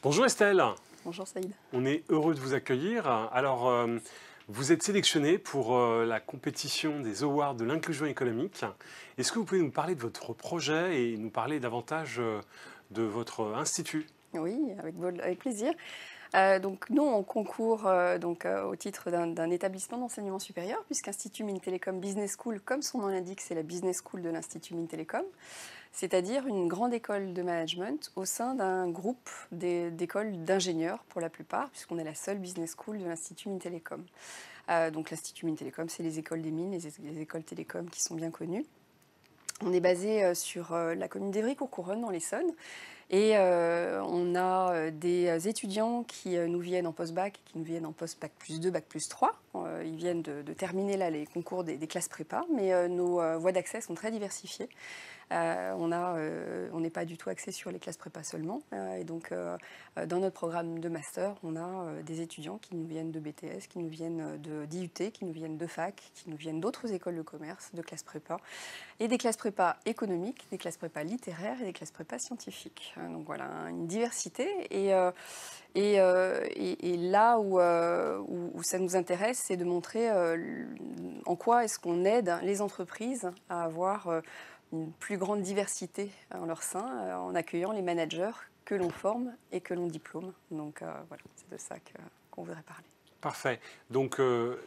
Bonjour Estelle, Bonjour Saïd. on est heureux de vous accueillir. Alors, vous êtes sélectionnée pour la compétition des Awards de l'inclusion économique. Est-ce que vous pouvez nous parler de votre projet et nous parler davantage de votre institut? Oui, avec plaisir. Donc nous, on concourt au titre d'un établissement d'enseignement supérieur, puisqu'Institut Mines Télécom Business School, comme son nom l'indique, c'est la Business School de l'Institut Mines Télécom, c'est-à-dire une grande école de management au sein d'un groupe d'écoles d'ingénieurs pour la plupart, puisqu'on est la seule Business School de l'Institut Mines Télécom. Donc l'Institut Mines Télécom, c'est les écoles des mines, les écoles télécom qui sont bien connues. On est basé sur la commune d'Évry-Courcouronnes dans l'Essonne. Et on a des étudiants qui nous viennent en post-bac, qui nous viennent en post-bac plus 2, bac plus 3. Ils viennent de terminer là, les concours des classes prépa, mais nos voies d'accès sont très diversifiées. On n'est pas du tout axé sur les classes prépa seulement. Et donc, dans notre programme de master, on a des étudiants qui nous viennent de BTS, qui nous viennent d'IUT, qui nous viennent de fac, qui nous viennent d'autres écoles de commerce, de classes prépa, et des classes prépa économiques, des classes prépa littéraires et des classes prépa scientifiques. Donc voilà, une diversité. Et là où ça nous intéresse, c'est de montrer en quoi est-ce qu'on aide les entreprises à avoir une plus grande diversité en leur sein, en accueillant les managers que l'on forme et que l'on diplôme. Donc voilà, c'est de ça qu'on voudrait parler. Parfait. Donc,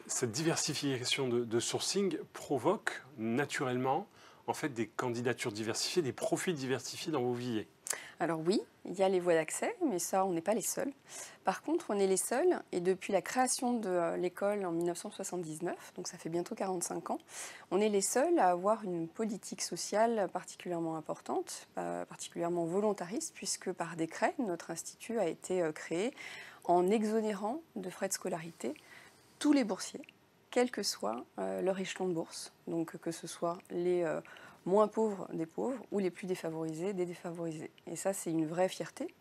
cette diversification de sourcing provoque naturellement en fait, des candidatures diversifiées, des profils diversifiés dans vos viviers. Alors oui, il y a les voies d'accès, mais ça, on n'est pas les seuls. Par contre, on est les seuls, et depuis la création de l'école en 1979, donc ça fait bientôt 45 ans, on est les seuls à avoir une politique sociale particulièrement importante, particulièrement volontariste, puisque par décret, notre institut a été créé en exonérant de frais de scolarité tous les boursiers, quel que soit leur échelon de bourse, donc que ce soit les moins pauvres des pauvres ou les plus défavorisés des défavorisés. Et ça, c'est une vraie fierté,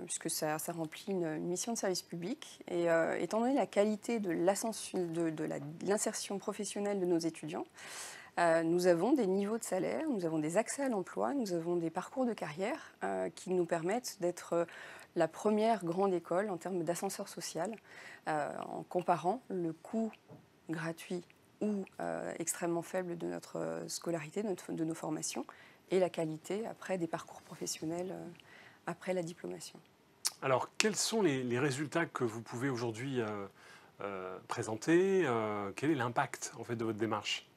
puisque ça remplit une mission de service public. Et étant donné la qualité de l'insertion professionnelle de nos étudiants, nous avons des niveaux de salaire, nous avons des accès à l'emploi, nous avons des parcours de carrière qui nous permettent d'être la première grande école en termes d'ascenseur social, en comparant le coût gratuit ou extrêmement faible de notre scolarité, de nos formations, et la qualité après des parcours professionnels après la diplomation. Alors, quels sont les résultats que vous pouvez aujourd'hui présenter? Quel est l'impact en fait, de votre démarche?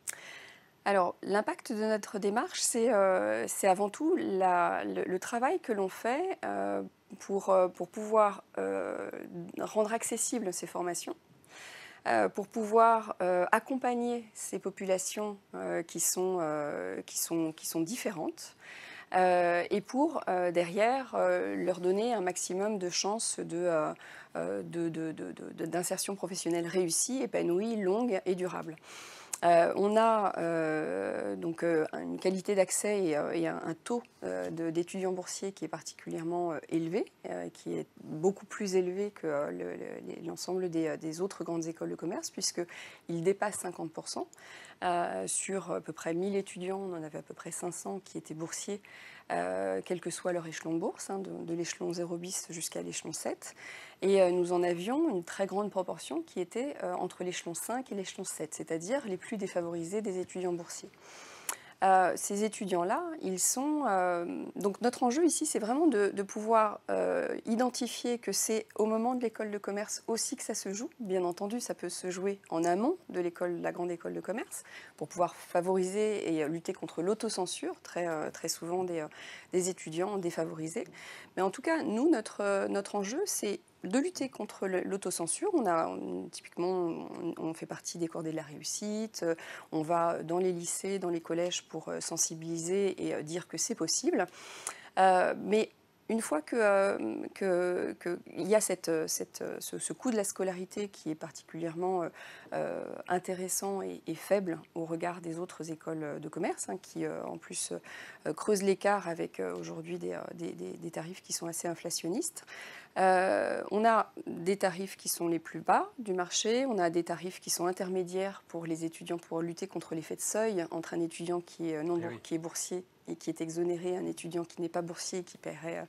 Alors, l'impact de notre démarche, c'est avant tout le travail que l'on fait pour pouvoir rendre accessibles ces formations, pour pouvoir accompagner ces populations qui sont différentes, et pour derrière leur donner un maximum de chances d'insertion professionnelle réussie, épanouie, longue et durable. On a donc une qualité d'accès et un taux d'étudiants boursiers qui est particulièrement élevé, qui est beaucoup plus élevé que l'ensemble des autres grandes écoles de commerce, puisqu'il dépasse 50%. Sur à peu près 1000 étudiants, on en avait à peu près 500 qui étaient boursiers, quel que soit leur échelon de bourse, de l'échelon 0 bis jusqu'à l'échelon 7. Et nous en avions une très grande proportion qui était entre l'échelon 5 et l'échelon 7, c'est-à-dire les plus défavorisés des étudiants boursiers. Ces étudiants-là, ils sont... donc notre enjeu ici, c'est vraiment de pouvoir identifier que c'est au moment de l'école de commerce aussi que ça se joue. Bien entendu, ça peut se jouer en amont de la grande école de commerce pour pouvoir favoriser et lutter contre l'autocensure, très souvent des étudiants défavorisés. Mais en tout cas, nous, notre enjeu, c'est de lutter contre l'autocensure. Typiquement, on fait partie des cordées de la réussite, on va dans les lycées, dans les collèges pour sensibiliser et dire que c'est possible. Mais une fois qu'il y a ce coût de la scolarité qui est particulièrement intéressant et faible au regard des autres écoles de commerce, qui en plus creusent l'écart avec aujourd'hui des tarifs qui sont assez inflationnistes, on a des tarifs qui sont les plus bas du marché, on a des tarifs qui sont intermédiaires pour les étudiants pour lutter contre l'effet de seuil entre un étudiant qui est boursier et qui est exonéré un étudiant qui n'est pas boursier et qui paierait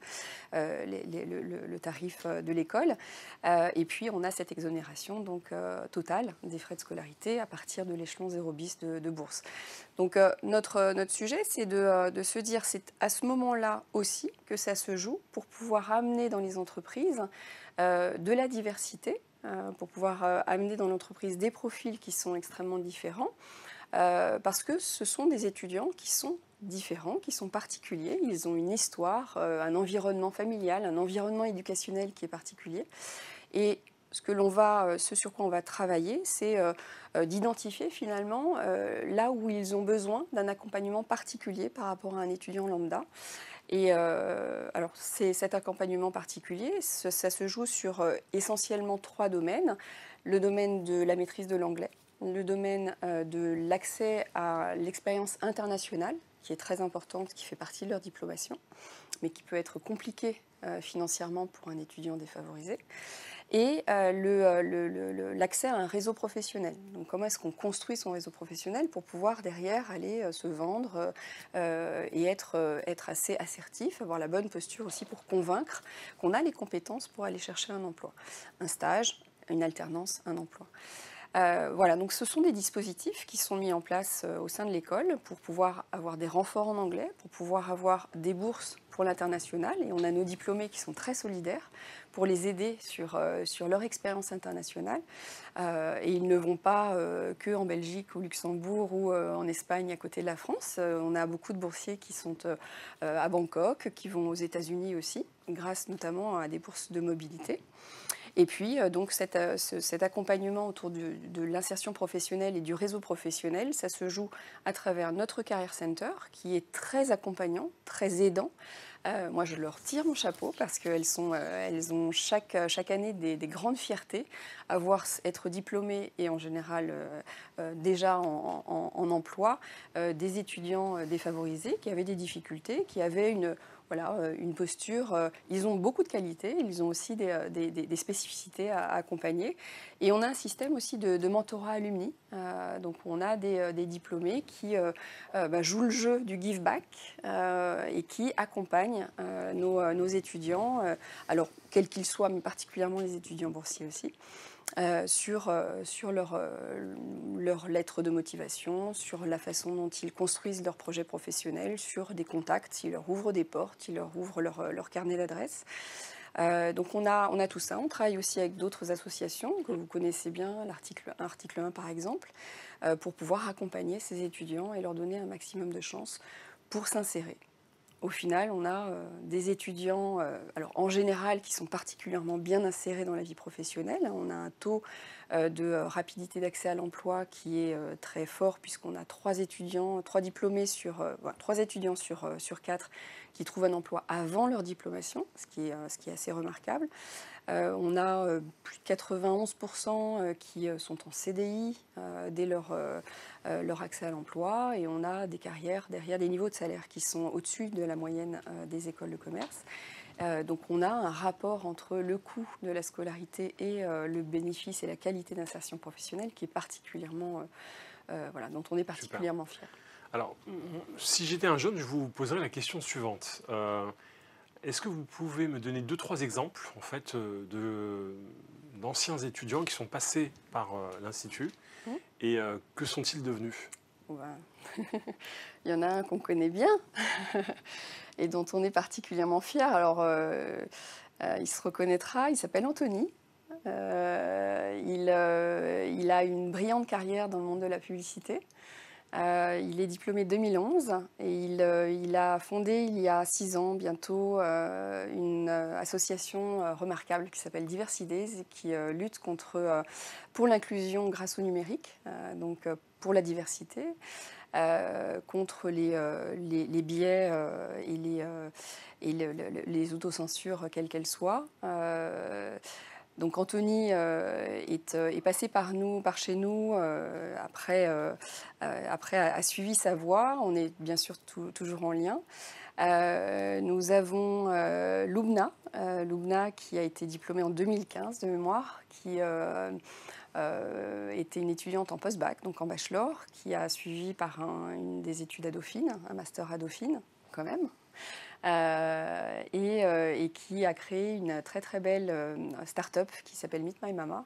le tarif de l'école. Et puis on a cette exonération donc, totale des frais de scolarité à partir de l'échelon 0 bis de bourse. Donc notre sujet, c'est de se dire, c'est à ce moment-là aussi que ça se joue pour pouvoir amener dans les entreprises de la diversité, pour pouvoir amener dans l'entreprise des profils qui sont extrêmement différents, parce que ce sont des étudiants qui sont différents, qui sont particuliers, ils ont une histoire, un environnement familial, un environnement éducationnel qui est particulier. Et ce sur quoi on va travailler, c'est d'identifier finalement là où ils ont besoin d'un accompagnement particulier par rapport à un étudiant lambda. Et alors, cet accompagnement particulier, ça se joue sur essentiellement 3 domaines. Le domaine de la maîtrise de l'anglais, le domaine de l'accès à l'expérience internationale, qui est très importante, qui fait partie de leur diplomation, mais qui peut être compliquée financièrement pour un étudiant défavorisé. Et l'accès à un réseau professionnel. Donc comment est-ce qu'on construit son réseau professionnel pour pouvoir derrière aller se vendre et être assez assertif, avoir la bonne posture aussi pour convaincre qu'on a les compétences pour aller chercher un emploi, un stage, une alternance, un emploi. Voilà, donc ce sont des dispositifs qui sont mis en place au sein de l'école pour pouvoir avoir des renforts en anglais, pour pouvoir avoir des bourses pour l'international. Et on a nos diplômés qui sont très solidaires pour les aider sur leur expérience internationale. Et ils ne vont pas que en Belgique, au Luxembourg ou en Espagne à côté de la France. On a beaucoup de boursiers qui sont à Bangkok, qui vont aux États-Unis aussi, grâce notamment à des bourses de mobilité. Et puis, donc, cet accompagnement autour de l'insertion professionnelle et du réseau professionnel, ça se joue à travers notre Career Center, qui est très accompagnant, très aidant. Moi, je leur tire mon chapeau parce qu'elles ont chaque année des grandes fiertés à voir être diplômées et en général déjà en emploi, des étudiants défavorisés qui avaient des difficultés, qui avaient une posture. Ils ont beaucoup de qualités, ils ont aussi des spécificités à accompagner. Et on a un système aussi de mentorat alumni. Donc on a des diplômés qui jouent le jeu du give back et qui accompagnent nos étudiants, alors quels qu'ils soient, mais particulièrement les étudiants boursiers aussi. Sur leur lettre de motivation, sur la façon dont ils construisent leur projet professionnel, sur des contacts, ils leur ouvrent des portes, ils leur ouvrent leur carnet d'adresses. Donc on a tout ça. On travaille aussi avec d'autres associations que vous connaissez bien, l'article 1 par exemple, pour pouvoir accompagner ces étudiants et leur donner un maximum de chances pour s'insérer. Au final, on a des étudiants, alors en général, qui sont particulièrement bien insérés dans la vie professionnelle. On a un taux de rapidité d'accès à l'emploi qui est très fort, puisqu'on a 3 diplômés sur 4 qui trouvent un emploi avant leur diplomation, ce qui est assez remarquable. On a plus de 91% qui sont en CDI dès leur accès à l'emploi, et on a des carrières derrière, des niveaux de salaire qui sont au-dessus de la moyenne des écoles de commerce. Donc on a un rapport entre le coût de la scolarité et le bénéfice et la qualité d'insertion professionnelle qui est particulièrement, dont on est particulièrement fier. Alors, si j'étais un jeune, je vous poserais la question suivante. Est-ce que vous pouvez me donner 2-3 exemples en fait, d'anciens étudiants qui sont passés par l'Institut et que sont-ils devenus? Il y en a un qu'on connaît bien et dont on est particulièrement fier. Alors, il se reconnaîtra, il s'appelle Anthony. Il a une brillante carrière dans le monde de la publicité. Il est diplômé 2011 et il a fondé il y a 6 ans bientôt une association remarquable qui s'appelle Diversidays et qui lutte pour l'inclusion grâce au numérique, donc pour la diversité, contre les biais et les autocensures quelles qu'elles soient. Donc Anthony est passé par chez nous, après a suivi sa voie. On est bien sûr toujours en lien. Nous avons Lubna qui a été diplômée en 2015 de mémoire, qui était une étudiante en post-bac, donc en bachelor, qui a suivi par des études à Dauphine, un master à Dauphine, quand même. Et qui a créé une très très belle start-up qui s'appelle Meet My Mama,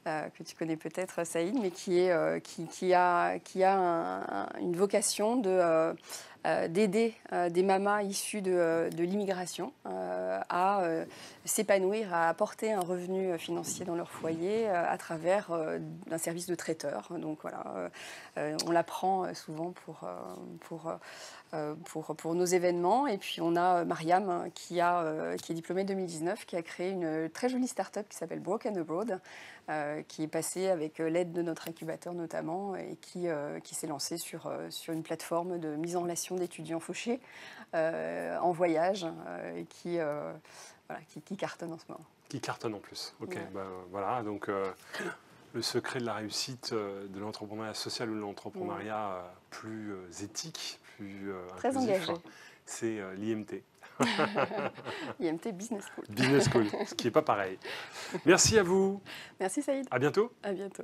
que tu connais peut-être, Saïd, mais qui a une vocation d'aider des mamas issues de l'immigration à s'épanouir, à apporter un revenu financier dans leur foyer à travers un service de traiteur. Donc voilà, on la prend souvent pour nos événements. Et puis on a Mariam qui est diplômée 2019, qui a créé une très jolie start-up qui s'appelle Broken Abroad, qui est passée avec l'aide de notre incubateur notamment, et qui s'est lancée sur une plateforme de mise en relation d'étudiants fauchés en voyage, et qui cartonne en ce moment. Qui cartonne en plus. Ok, Ouais. Voilà, donc le secret de la réussite de l'entrepreneuriat social ou de l'entrepreneuriat plus éthique, plus Très inclusif, engagé. c'est l'IMT. IMT Business School. Business School, ce qui n'est pas pareil. Merci à vous. Merci Saïd. À bientôt. À bientôt.